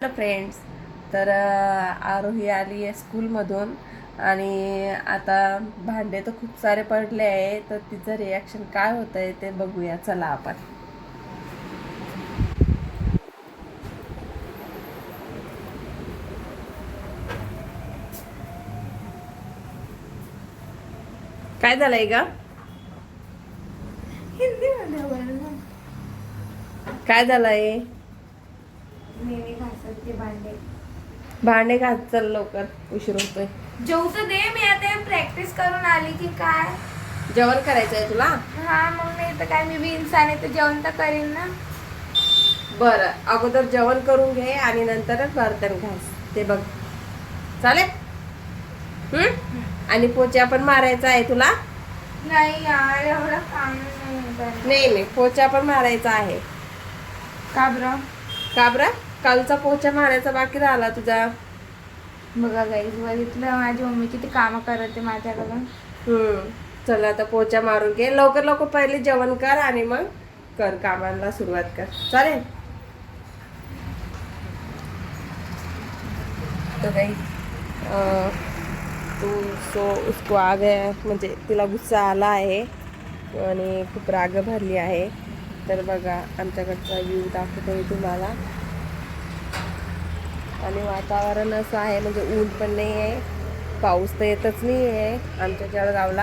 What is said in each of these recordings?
Friends, तर आरोही आली आहे स्कूलमधून आणि आता भांडे तर खूप सारे पडले आहे, तर तिचं रिॲक्शन काय होतं आहे ते बघूया. चला आपण. काय झालंय ग? हिंदी मध्ये बोलना. काय झालंय? मी घासत ते भांडे. भांडे घास, चल लवकर, उशीर होतोय. जेवू तर दे. मी आता प्रॅक्टिस करून आली की काय. जेवण करायचंय तुला? हा मग नाही तर काय, मी बी इंसान आहे तर जेवण तर करीन ना. बरं, अगोदर जेवण करून घे आणि नंतरच बर्तन घास, ते बघ. चालेल? आणि पोचा पण मारायचा आहे तुला? नाही यार, एवढं काम नाही करत. नाही, पोचा पण मारायचा आहे. का बरं? का बरं? कालचा पोचा मारायचा बाकी राहिला तुझा. बघा गाईस, बघितलं माझी मम्मी किती कामं करते माझ्याकडून. चल आता पोचा मारून घे लवकर लवकर, पहिले जेवण कर आणि मग कर कामाला सुरुवात कर. चालेल? तो गई तू उसको आ गया, म्हणजे तिला गुस्सा आला आहे आणि खूप राग भरली आहे. तर बघा, आमच्याकडचा व्ह्यू दाखवतोय तुम्हाला. आणि वातावरण असं आहे, म्हणजे ऊन पण नाही आहे, पाऊस तर येतच नाही आहे आमच्या जळगावला.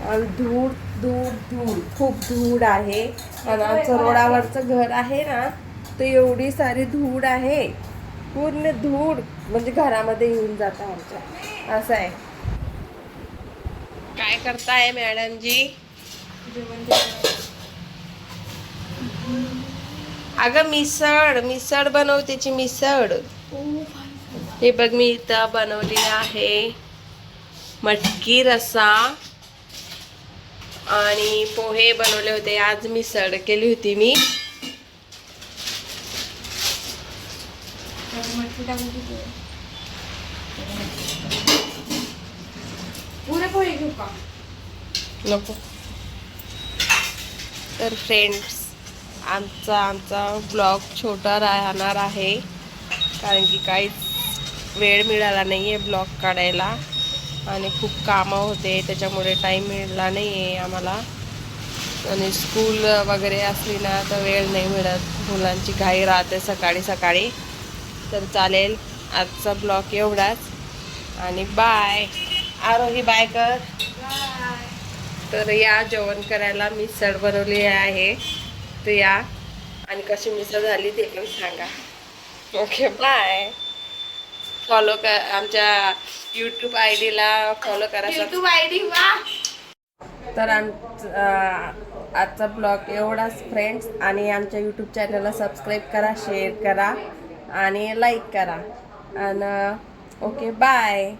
आणि धूळ धूळ धूळ, खूप धूळ आहे. आणि आमचं रोडावरचं घर आहे ना, तर एवढी सारी धूळ आहे, पूर्ण धूळ म्हणजे घरामध्ये येऊन जात आमच्या. असं आहे. काय करताय मॅडम जी? अगं मिसळ बनवतेची मिसळ. हे बघ, मी इथं बनवली आहे मटकी रस्सा आणि पोहे बनवले होते. आज मिसळ केली होती मी. पुरे पोळी घेऊ का? नको. तर फ्रेंड्स, आमचा ब्लॉग छोटा राहणार आहे, कारण की काहीच वेळ मिळाला नाही आहे ब्लॉग काढायला आणि खूप कामं होते, त्याच्यामुळे टाईम मिळाला नाही आहे आम्हाला. आणि स्कूल वगैरे असली ना तर वेळ नाही मिळत, मुलांची घाई राहते सकाळी सकाळी. तर चालेल, आजचा ब्लॉग एवढाच आणि बाय. आरोही बाय कर. तर या जेवण करायला. मिसळ बनवली आहे, तर या आणि कशी मिसळ झाली ते पण सांगा. Okay, bye. फॉलो कर, आमच्या यूट्यूब ID ला फॉलो करा. YouTube ID वा. तर आजचा ब्लॉग एवढाच फ्रेंड्स, आणि आमच्या यूट्यूब चॅनलला सबस्क्राईब करा, शेअर करा आणि लाईक करा. आणि ओके, बाय.